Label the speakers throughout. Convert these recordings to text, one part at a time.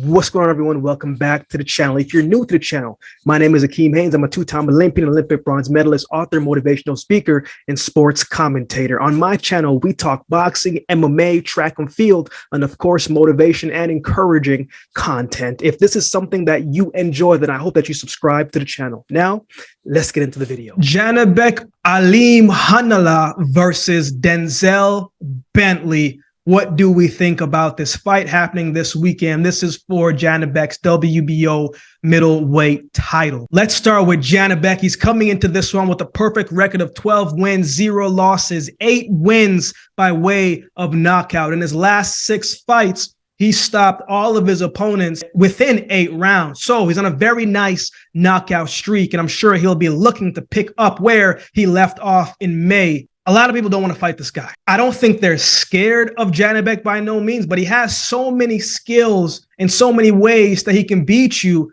Speaker 1: What's going on, everyone? Welcome back to the channel. If you're new to the channel, my name is AkeemHaynes. I'm a two-time Olympian, Olympic bronze medalist, author, motivational speaker, and sports commentator. On my channel, we talk boxing, MMA, track and field, and of course, motivation and encouraging content. If this is something that you enjoy, then I hope that you subscribe to the channel. Now, let's get into the video. Janibek Alimkhanuly versus Denzel Bentley. What do we think about this fight happening this weekend? This is for Janibek's WBO middleweight title. Let's start with Janibek. He's coming into this one with a perfect record of 12 wins, 0 losses, 8 wins by way of knockout. In his last 6 fights, he stopped all of his opponents within 8 rounds. So he's on a very nice knockout streak, and I'm sure he'll be looking to pick up where he left off in May. A lot of people don't want to fight this guy. I don't think they're scared of Janibek by no means, but he has so many skills and so many ways that he can beat you.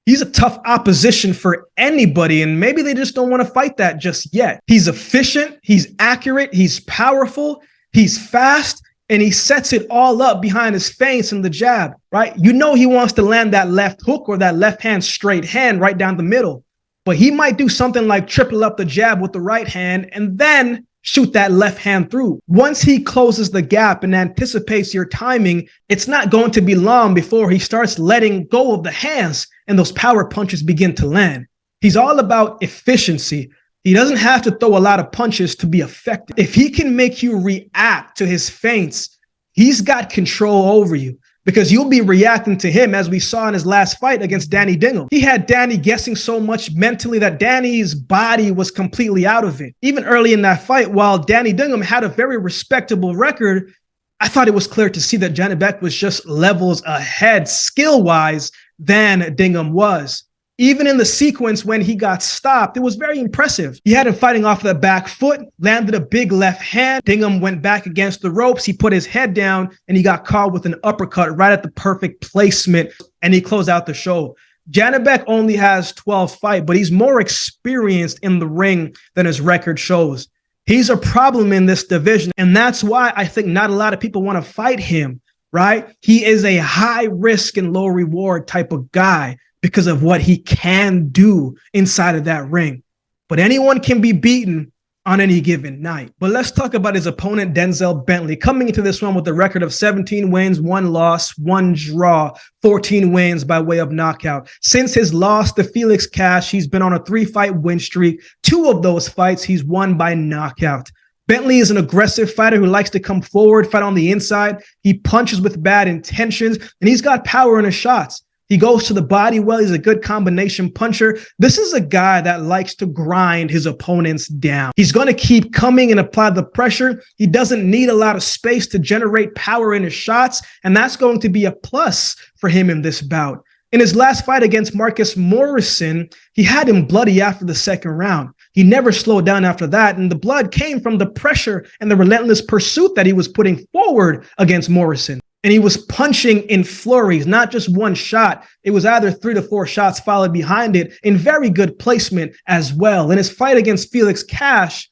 Speaker 1: He's a tough opposition for anybody, and maybe they just don't want to fight that just yet. He's efficient, he's accurate, he's powerful, he's fast, and he sets it all up behind his feints and the jab, right? You know he wants to land that left hook or that left hand straight hand right down the middle, but he might do something like triple up the jab with the right hand and then shoot that left hand through. Once he closes the gap and anticipates your timing, it's not going to be long before he starts letting go of the hands and those power punches begin to land. He's all about efficiency. He doesn't have to throw a lot of punches to be effective. If he can make you react to his feints, he's got control over you, because you'll be reacting to him, as we saw in his last fight against Danny Dingham. He had Danny guessing so much mentally that Danny's body was completely out of it. Even early in that fight, while Danny Dingham had a very respectable record, I thought it was clear to see that Janibek was just levels ahead skill-wise than Dingham was. Even in the sequence when he got stopped, it was very impressive. He had him fighting off the back foot, landed a big left hand. Dingham went back against the ropes. He put his head down and he got caught with an uppercut right at the perfect placement, and he closed out the show. Janibek only has 12 fights, but he's more experienced in the ring than his record shows. He's a problem in this division, and that's why I think not a lot of people want to fight him, right? He is a high risk and low reward type of guy because of what he can do inside of that ring. But anyone can be beaten on any given night. But let's talk about his opponent, Denzel Bentley, coming into this one with a record of 17 wins, 1 loss, 1 draw, 14 wins by way of knockout. Since his loss to Felix Cash, he's been on a 3-fight win streak. 2 of those fights he's won by knockout. Bentley is an aggressive fighter who likes to come forward, fight on the inside. He punches with bad intentions, and he's got power in his shots. He goes to the body well. He's a good combination puncher. This is a guy that likes to grind his opponents down. He's going to keep coming and apply the pressure. He doesn't need a lot of space to generate power in his shots, and that's going to be a plus for him in this bout. In his last fight against Marcus Morrison, he had him bloody after the 2nd round. He never slowed down after that, and the blood came from the pressure and the relentless pursuit that he was putting forward against Morrison. And he was punching in flurries, not just one shot. It was either 3 to 4 shots followed behind it in very good placement as well. In his fight against Felix Cash,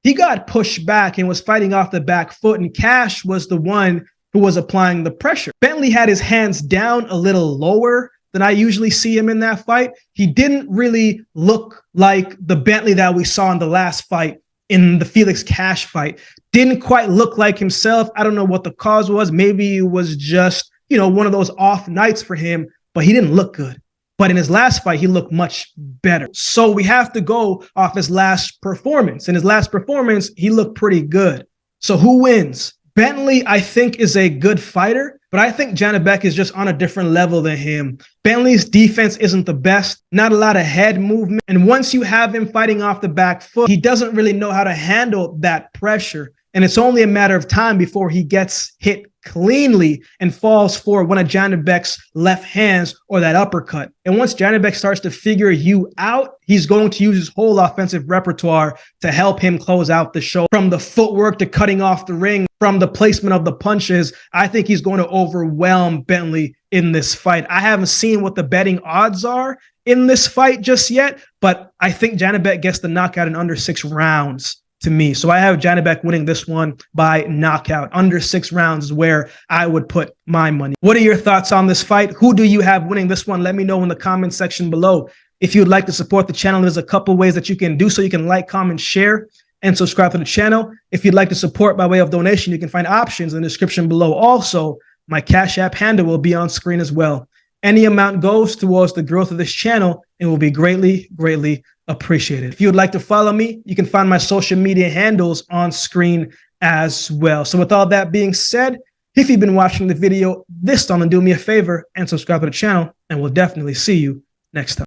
Speaker 1: he got pushed back and was fighting off the back foot, and Cash was the one who was applying the pressure. Bentley had his hands down a little lower than I usually see him in that fight. He didn't really look like the Bentley that we saw in the last fight, in the Felix Cash fight. Didn't quite look like himself. I don't know what the cause was. Maybe it was just, one of those off nights for him, but he didn't look good. But in his last fight, he looked much better. So we have to go off his last performance. In his last performance, he looked pretty good. So who wins? Bentley, I think, is a good fighter, but I think Janibek is just on a different level than him. Bentley's defense isn't the best, not a lot of head movement. And once you have him fighting off the back foot, he doesn't really know how to handle that pressure. And it's only a matter of time before he gets hit cleanly and falls for one of Janibek's left hands or that uppercut. And once Janibek starts to figure you out, he's going to use his whole offensive repertoire to help him close out the show. From the footwork to cutting off the ring, from the placement of the punches, I think he's going to overwhelm Bentley in this fight. I haven't seen what the betting odds are in this fight just yet, but I think Janibek gets the knockout in under 6 rounds. to me. So I have Janibek winning this one by knockout. Under 6 rounds is where I would put my money. What are your thoughts on this fight? Who do you have winning this one? Let me know in the comment section below. If you'd like to support the channel, there's a couple ways that you can do so. You can like, comment, share, and subscribe to the channel. If you'd like to support by way of donation, you can find options in the description below. Also, my Cash App handle will be on screen as well. Any amount goes towards the growth of this channel and will be greatly, greatly appreciated. If you would like to follow me, you can find my social media handles on screen as well. So with all that being said, if you've been watching the video this time, then do me a favor and subscribe to the channel, and we'll definitely see you next time.